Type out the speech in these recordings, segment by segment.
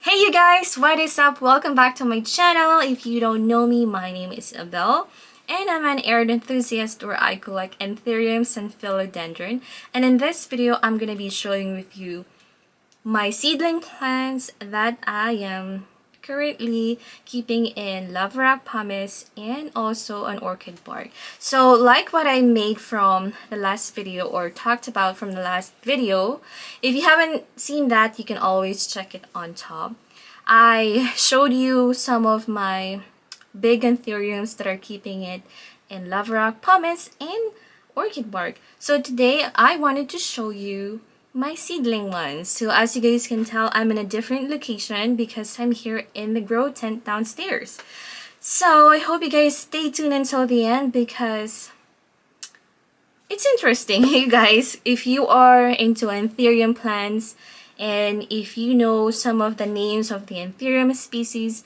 Hey you guys, what is up? Welcome back to my channel. If you don't know me, my name is Abel and I'm an arid enthusiast where I collect anthuriums and philodendron. And in this video, I'm going to be showing with you my seedling plants that I am currently keeping in lava rock pumice and also an orchid bark. So like what I made from the last video or talked about from the last video, if you haven't seen that, you can always check it on top. I showed you some of my big anthuriums that are keeping it in lava rock pumice and orchid bark. So today I wanted to show you my seedling ones. So as you guys can tell, I'm in a different location because I'm here in the grow tent downstairs. So I hope you guys stay tuned until the end because it's interesting, you guys. If you are into anthurium plants and if you know some of the names of the anthurium species,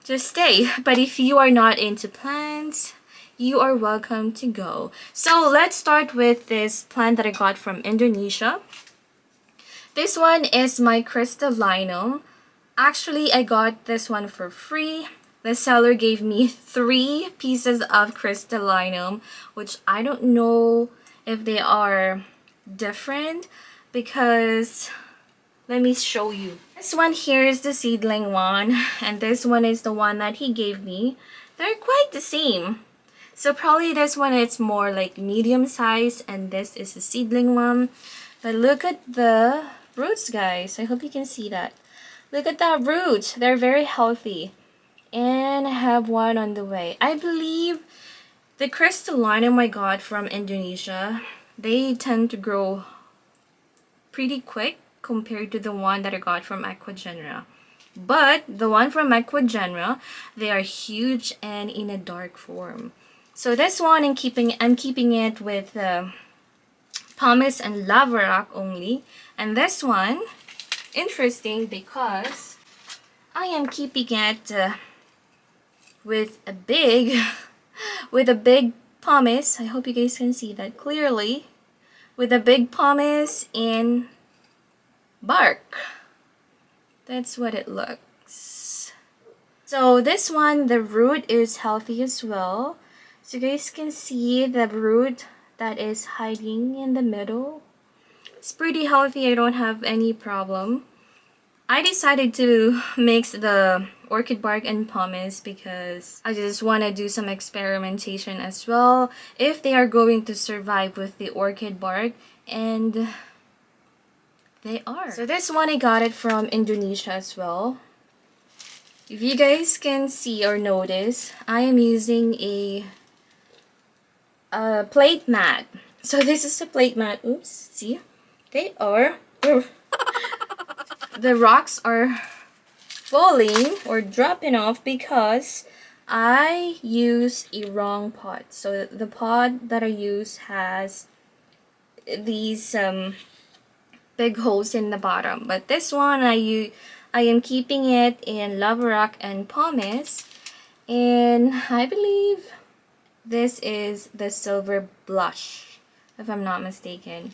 just stay. But if you are not into plants, you are welcome to go. So let's start with this plant that I got from Indonesia. This one is my Crystalline. Actually, I got this one for free. The seller gave me 3 pieces of Crystalline, which I don't know if they are different because let me show you. This one here is the seedling one and this one is the one that he gave me. They're quite the same. So probably this one is more like medium size and this is a seedling one. But look at the roots, guys. I hope you can see that. Look at the roots. They're very healthy. And I have one on the way. I believe the Crystalline I got from Indonesia, they tend to grow pretty quick compared to the one that I got from Ecuador. But the one from Ecuador, they are huge and in a dark form. So this one I'm keeping it with pumice and lava rock only. And this one, interesting because I am keeping it with a big pumice. I hope you guys can see that clearly. With a big pumice in bark. That's what it looks. So this one, the root is healthy as well. So you guys can see the root that is hiding in the middle. It's pretty healthy. I don't have any problem. I decided to mix the orchid bark and pumice because I just want to do some experimentation as well if they are going to survive with the orchid bark, and they are. So this one I got it from Indonesia as well. If you guys can see or notice, I am using a plate mat. So this is a plate mat. Oops, see? They are... the rocks are falling or dropping off because I use a wrong pot. So the pot that I use has these big holes in the bottom. But this one I am keeping it in lava rock and pumice. And I believe this is the silver blush, if I'm not mistaken.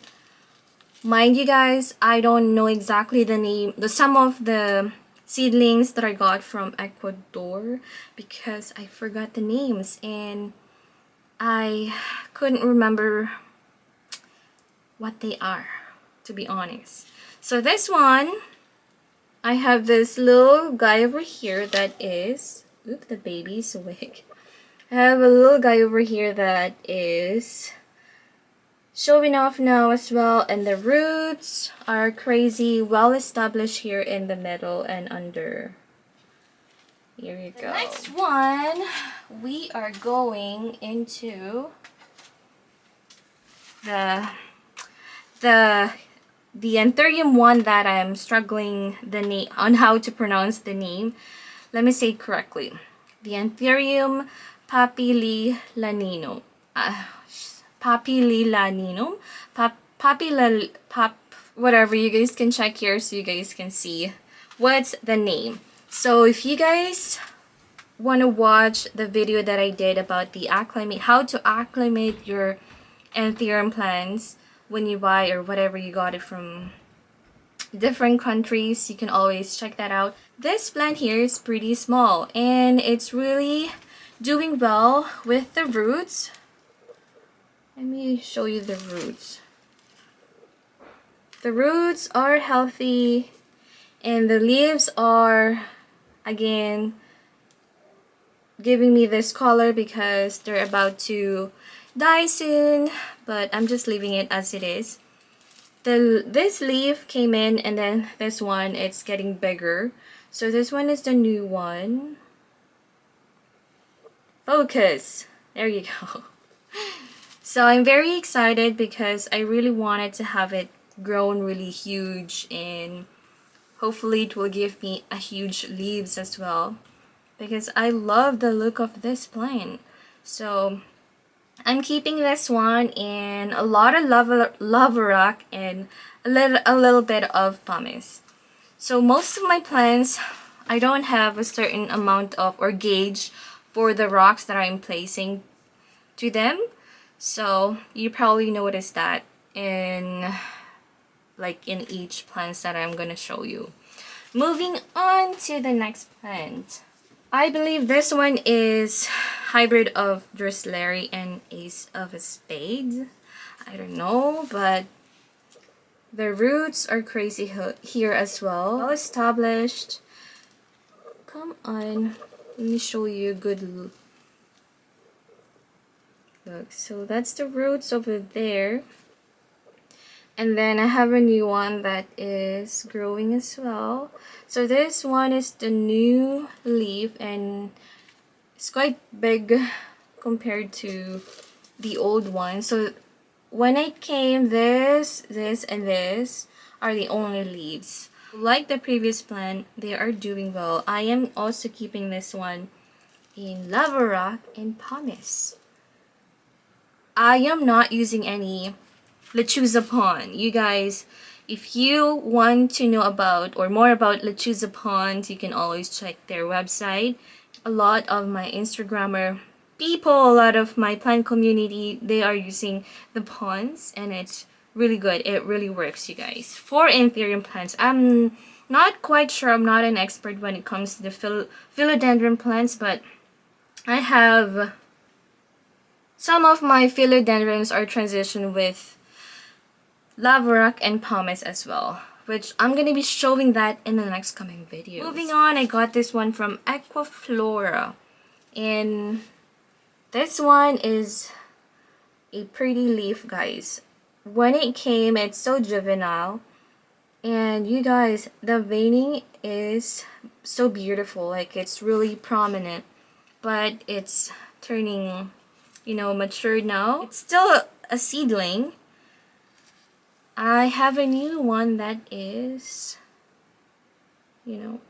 Mind you guys, I don't know exactly the name, some of the seedlings that I got from Ecuador because I forgot the names and I couldn't remember what they are, to be honest. So this one, I have this little guy over here that is, oop, the baby's awake. I have a little guy over here that is showing off now as well, and the roots are crazy well established here in the middle and under. Here you go. The next one, we are going into the anthurium one that I'm struggling the name on how to pronounce the name. Let me say it correctly. The anthurium papililanino. Papililanino, whatever, you guys can check here so you guys can see what's the name. So if you guys want to watch the video that I did about the how to acclimate your anthurium plants when you buy or whatever you got it from different countries. You can always check that out. This plant here is pretty small and it's really doing well with the roots. Let me show you the roots. The roots are healthy and the leaves are, again, giving me this color because they're about to die soon, but I'm just leaving it as it is. This leaf came in and then this one, it's getting bigger. So this one is the new one. Focus! There you go. So I'm very excited because I really wanted to have it grown really huge and hopefully it will give me a huge leaves as well because I love the look of this plant. So I'm keeping this one in a lot of lava rock and a little bit of pumice. So most of my plants, I don't have a certain amount of or gauge for the rocks that I'm placing to them. So you probably noticed that in each plant that I'm gonna show you. Moving on to the next plant. I believe this one is hybrid of Drusillary and Ace of Spades. I don't know, but the roots are crazy here as well. Well established. Come on, let me show you a good look. So that's the roots over there. And then I have a new one that is growing as well. So this one is the new leaf and it's quite big compared to the old one. So when it came, this, and this are the only leaves. Like the previous plant, they are doing well. I am also keeping this one in lava rock and pumice. I am not using any lechuza pond. You guys, if you want to know about or more about lechuza ponds, you can always check their website. A lot of my Instagrammer people, a lot of my plant community, they are using the ponds and it's really good. It really works, you guys. For anthurium plants, I'm not quite sure. I'm not an expert when it comes to the philodendron plants, but I have some of my philodendrons are transitioned with lava rock and pumice as well, which I'm going to be showing that in the next coming videos. Moving on, I got this one from Equiflora, and this one is a pretty leaf, guys. When it came, it's so juvenile, and you guys, the veining is so beautiful. Like, it's really prominent, but it's turning, you know, matured now. It's still a seedling. I have a new one that is, you know,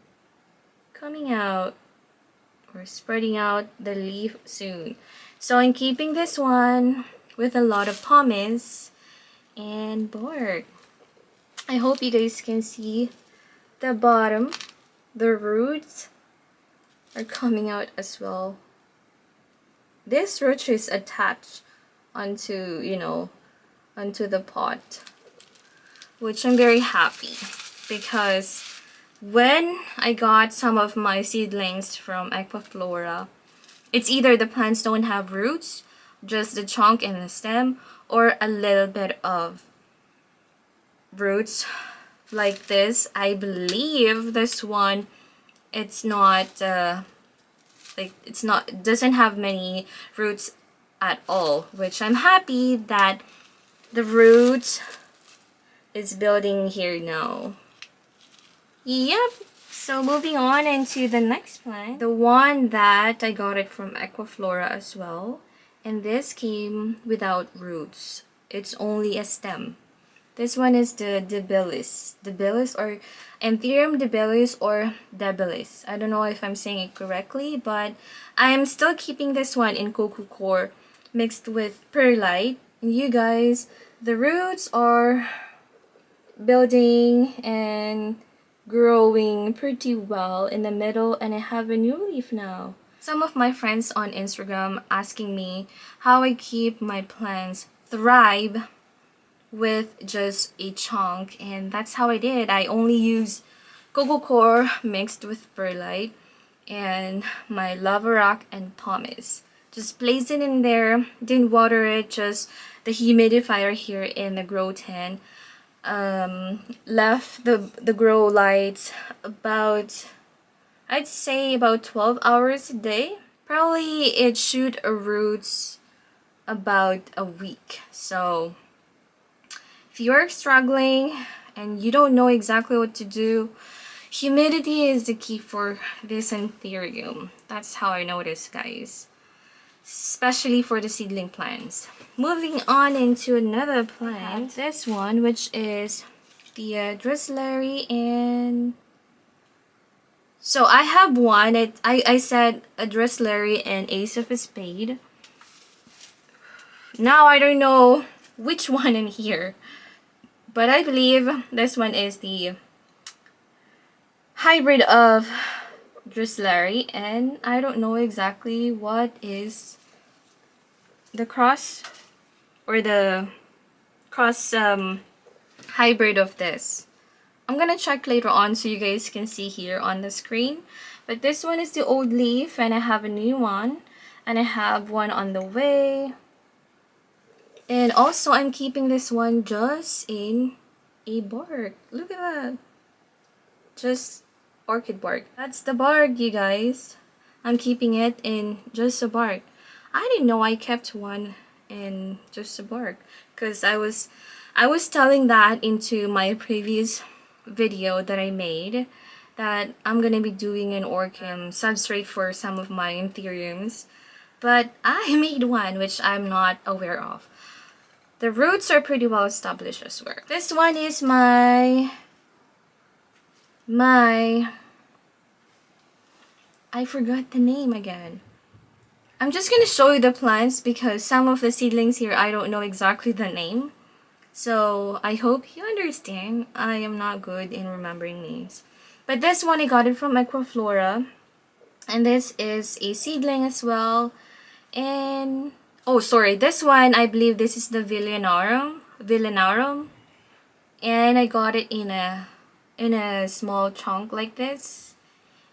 coming out or spreading out the leaf soon. So I'm keeping this one with a lot of pumice and bark. I hope you guys can see the bottom. The roots are coming out as well. This root is attached onto, you know, onto the pot, which I'm very happy because when I got some of my seedlings from Equiflora, it's either the plants don't have roots, just the trunk and the stem, or a little bit of roots like this. I believe this one, it's not it doesn't have many roots at all, which I'm happy that the roots is building here now. Yep. So moving on into the next plant, the one that I got it from Equiflora as well, and this came without roots. It's only a stem. This one is the debilis or Anthurium debilis or debilis. I don't know if I'm saying it correctly, but I'm still keeping this one in coco coir mixed with perlite. And you guys, the roots are building and growing pretty well in the middle, and I have a new leaf now. Some of my friends on Instagram asking me how I keep my plants thrive with just a chunk, and that's how I did. I only use coco coir mixed with perlite and my lava rock and pumice. Just place it in there, didn't water it, just the humidifier here in the grow tent. Left the grow lights about, I'd say about 12 hours a day. Probably it shoot roots about a week. So if you're struggling and you don't know exactly what to do, humidity is the key for this anthurium. That's how I noticed, guys. Especially for the seedling plants. Moving on into another plant. This one, which is the Drusillary, and so I have one. I said a Drusillary and Ace of a Spade. Now I don't know which one in here, but I believe this one is the hybrid of Drusillary, and I don't know exactly what is the cross or the cross hybrid of this. I'm gonna check later on so you guys can see here on the screen. But this one is the old leaf, and I have a new one, and I have one on the way. And also I'm keeping this one just in a bark. Look at that. Just orchid bark. That's the bark, you guys. I'm keeping it in just a bark. I didn't know I kept one in just a bark, because I was telling that into my previous video that I made that I'm gonna be doing an orchid substrate for some of my anthuriums, but I made one which I'm not aware of. The roots are pretty well established as well. This one is my I forgot the name again. I'm just gonna show you the plants because some of the seedlings here I don't know exactly the name. So I hope you understand. I am not good in remembering names. But this one I got it from Equiflora. And this is a seedling as well. And oh, sorry, this one I believe this is the Villanarum. And I got it in a small chunk like this.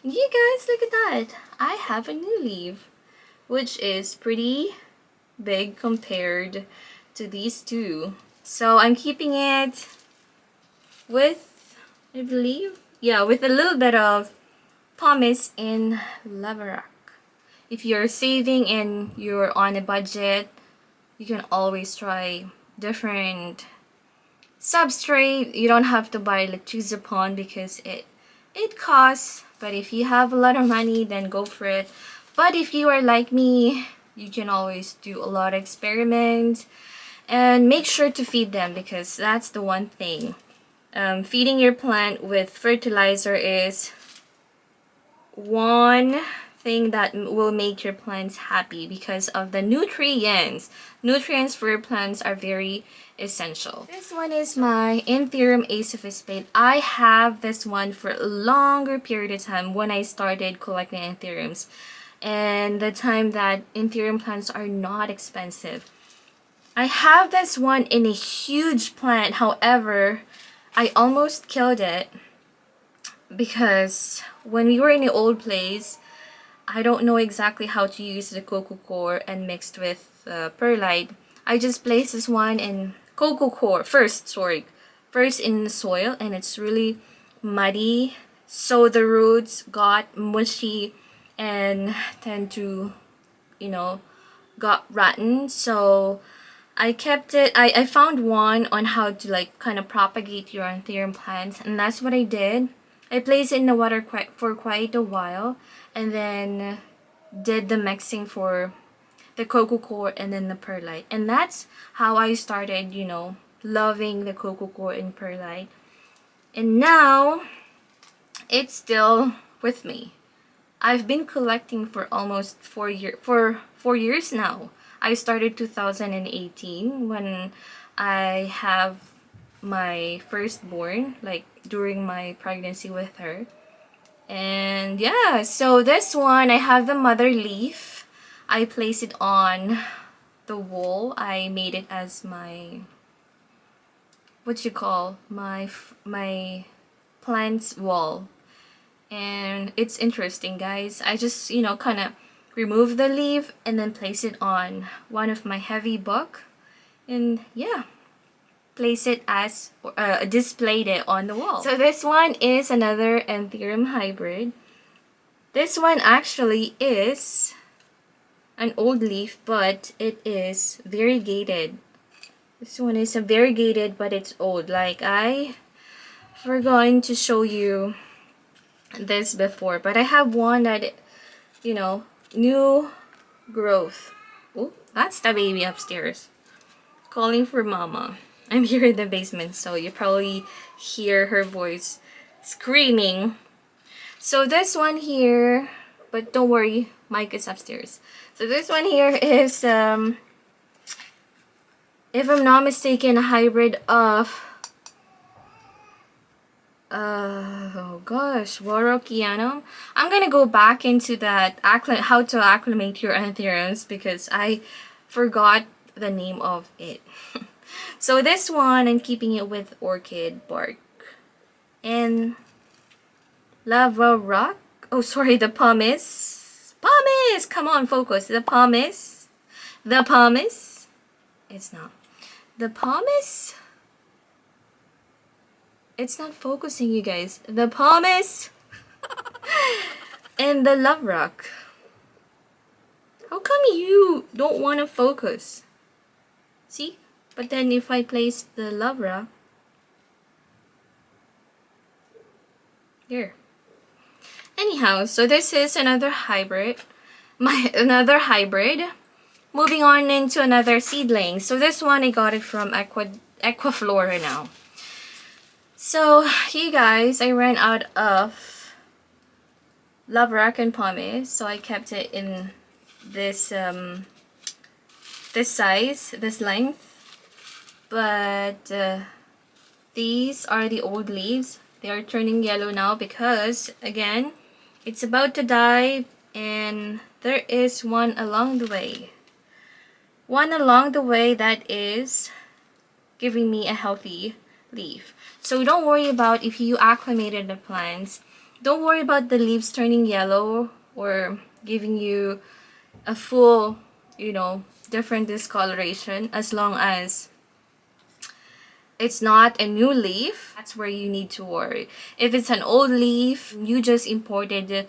And you guys, look at that. I have a new leaf, which is pretty big compared to these two. So I'm keeping it with, I believe, yeah, with a little bit of pumice and lava rock. If you're saving and you're on a budget, you can always try different substrate. You don't have to buy like choose upon because it costs, but if you have a lot of money, then go for it. But if you are like me, you can always do a lot of experiments. And make sure to feed them, because that's the one thing. Feeding your plant with fertilizer is one thing that will make your plants happy because of the nutrients. Nutrients for your plants are very essential. This one is my Anthurium Ace of a Spade. I have this one for a longer period of time when I started collecting anthuriums, and the time that anthurium plants are not expensive. I have this one in a huge plant. However, I almost killed it because when we were in the old place, I don't know exactly how to use the coco coir and mixed with perlite. I just placed this one in coco coir first in the soil, and it's really muddy, so the roots got mushy and tend to, got rotten. So I kept it. I found one on how to like kind of propagate your anthurium plants, and that's what I did. I placed it in the water for quite a while, and then did the mixing for the coco coir and then the perlite, and that's how I started, loving the coco coir and perlite. And now it's still with me. I've been collecting for almost 4 years now. I started 2018 when I have my firstborn, like during my pregnancy with her. And yeah, so this one, I have the mother leaf. I place it on the wall. I made it as my what you call my plants wall. And it's interesting, guys. I just, you know, kind of remove the leaf and then place it on one of my heavy book, and yeah, place it as displayed it on the wall. So this one is another Anthurium hybrid. This one actually is an old leaf, but it is variegated. This one is a variegated, but it's old. Like, I forgot to show you this before, but I have one that, you know, new growth. Oh, that's the baby upstairs calling for mama. I'm here in the basement, so you probably hear her voice screaming. So this one here, but don't worry, Mike is upstairs. So this one here is, if I'm not mistaken, a hybrid of, oh gosh, Warockianum. I'm gonna go back into that how to acclimate your anthuriums, because I forgot the name of it. So this one, I'm keeping it with orchid bark and lava rock. Oh, sorry, the pumice. Pumice! Come on, focus. The pumice. The pumice. It's not. The pumice. It's not focusing, you guys. The pumice. And the love rock. How come you don't want to focus? See? But then if I place the love rock, here. Anyhow, so this is another hybrid. Another hybrid. Moving on into another seedling. So this one, I got it from Aquaflora now. So, you guys, I ran out of love rock and pumice, so I kept it in this this size, this length. But these are the old leaves. They are turning yellow now because, again, it's about to die, and there is one along the way. One along the way that is giving me a healthy leaf. So don't worry about if you acclimated the plants. Don't worry about the leaves turning yellow or giving you a full, you know, different discoloration, as long as it's not a new leaf. That's where you need to worry. If it's an old leaf you just imported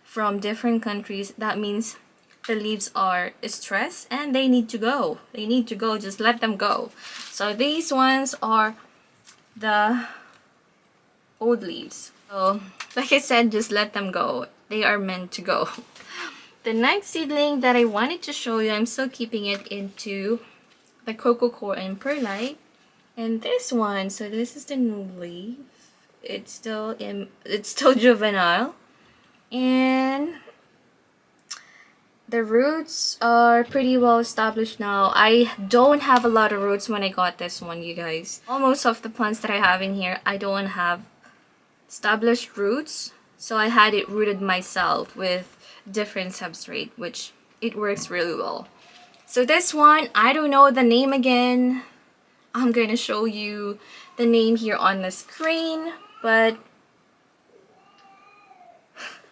from different countries, that means the leaves are stressed and they need to go. They need to go. Just let them go. So these ones are the old leaves. So like I said, just let them go. They are meant to go. The next seedling that I wanted to show you, I'm still keeping it into the Cocoa Core and Perlite. And this one, so this is the new leaf. It's still juvenile. And the roots are pretty well established now. I don't have a lot of roots when I got this one, you guys. Almost of the plants that I have in here, I don't have established roots. So I had it rooted myself with different substrate, which it works really well. So this one, I don't know the name again. I'm going to show you the name here on the screen, but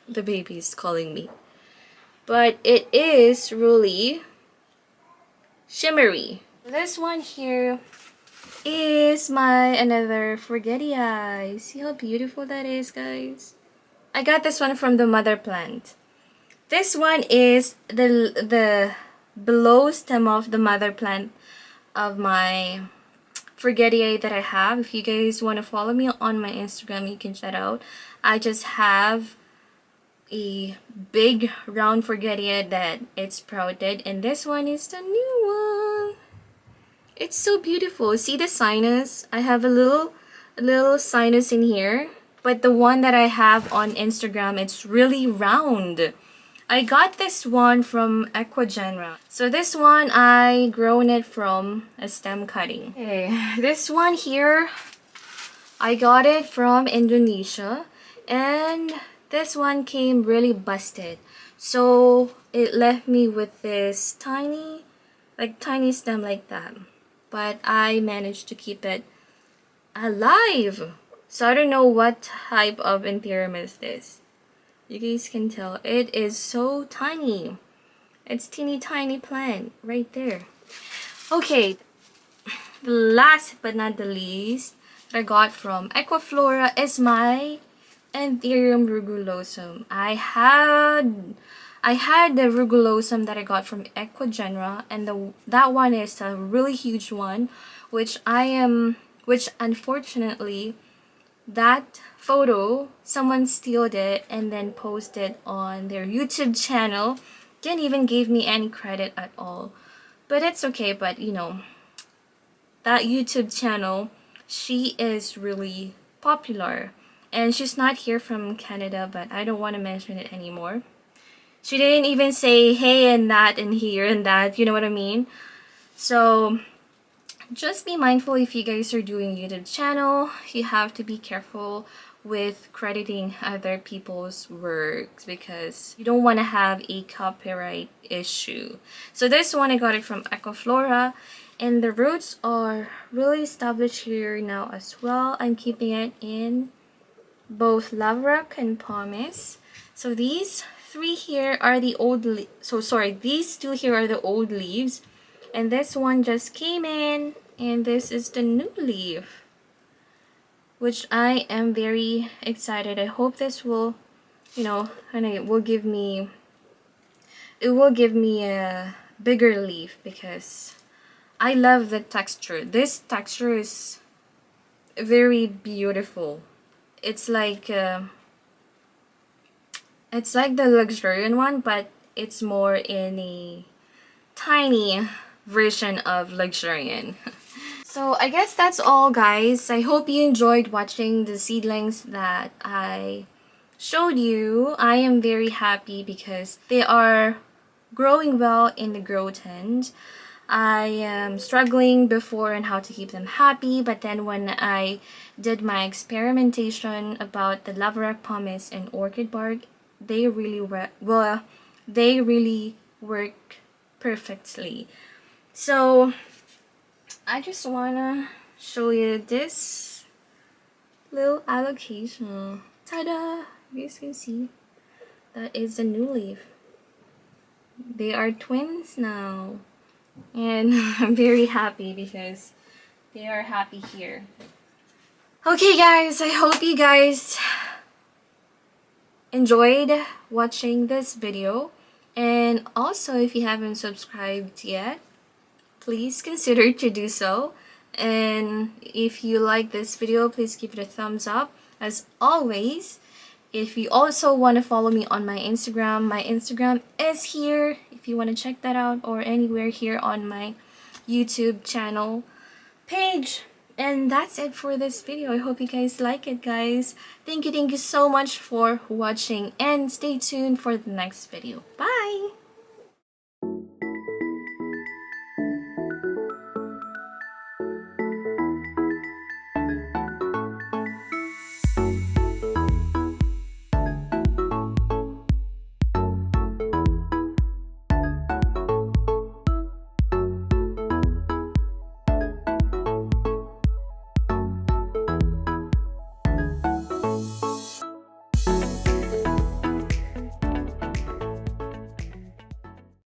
the baby is calling me. But it is really shimmery. This one here is my another Forgetii. See how beautiful that is, guys? I got this one from the mother plant. This one is the below stem of the mother plant of my Forgetii that I have. If you guys want to follow me on my Instagram, you can check out. I just have a big round Forgetii that it's sprouted, and this one is the new one. It's so beautiful. See the sinus? I have a little sinus in here, but the one that I have on Instagram, it's really round. I got this one from Equigenra. So this one, I grown it from a stem cutting. Okay, this one here, I got it from Indonesia, and this one came really busted. So it left me with this tiny stem like that. But I managed to keep it alive. So I don't know what type of anthurium is this. You guys can tell it is so tiny. It's teeny tiny plant right there. Okay, the last but not the least that I got from Equiflora is my Anthurium rugulosum. I had the rugulosum that I got from Equigenera, and that one is a really huge one, which unfortunately that photo someone stealed it and then posted on their YouTube channel. Didn't even give me any credit at all. But it's okay, but you know, that YouTube channel, she is really popular. And she's not here from Canada, but I don't want to mention it anymore. She didn't even say hey and that and here and that, you know what I mean? So just be mindful if you guys are doing YouTube channel. You have to be careful with crediting other people's works because you don't want to have a copyright issue. So this one I got it from Equiflora, and the roots are really established here now as well. I'm keeping it in both Lavrock and Pumice. So these three here are the old these two here are the old leaves, and this one just came in, and this is the new leaf, which I am very excited. I hope this will, you know, and it will give me a bigger leaf because I love the texture. This texture is very beautiful. It's like the luxuriant one, but it's more in a tiny version of luxuriant. So I guess that's all, guys. I hope you enjoyed watching the seedlings that I showed you. I am very happy because they are growing well in the grow tent. I am struggling before on how to keep them happy, but then when I did my experimentation about the Laverack Pumice and Orchid bark, they really work perfectly. So I just wanna show you this little allocation. Ta-da! You guys can see that is the new leaf. They are twins now, and I'm very happy because they are happy here. Okay guys, I hope you guys enjoyed watching this video, and also if you haven't subscribed yet, please consider to do so. And if you like this video, please give it a thumbs up. As always, if you also want to follow me on my Instagram is here if you want to check that out, or anywhere here on my YouTube channel page. And that's it for this video. I hope you guys like it, guys. Thank you so much for watching, and stay tuned for the next video. Bye!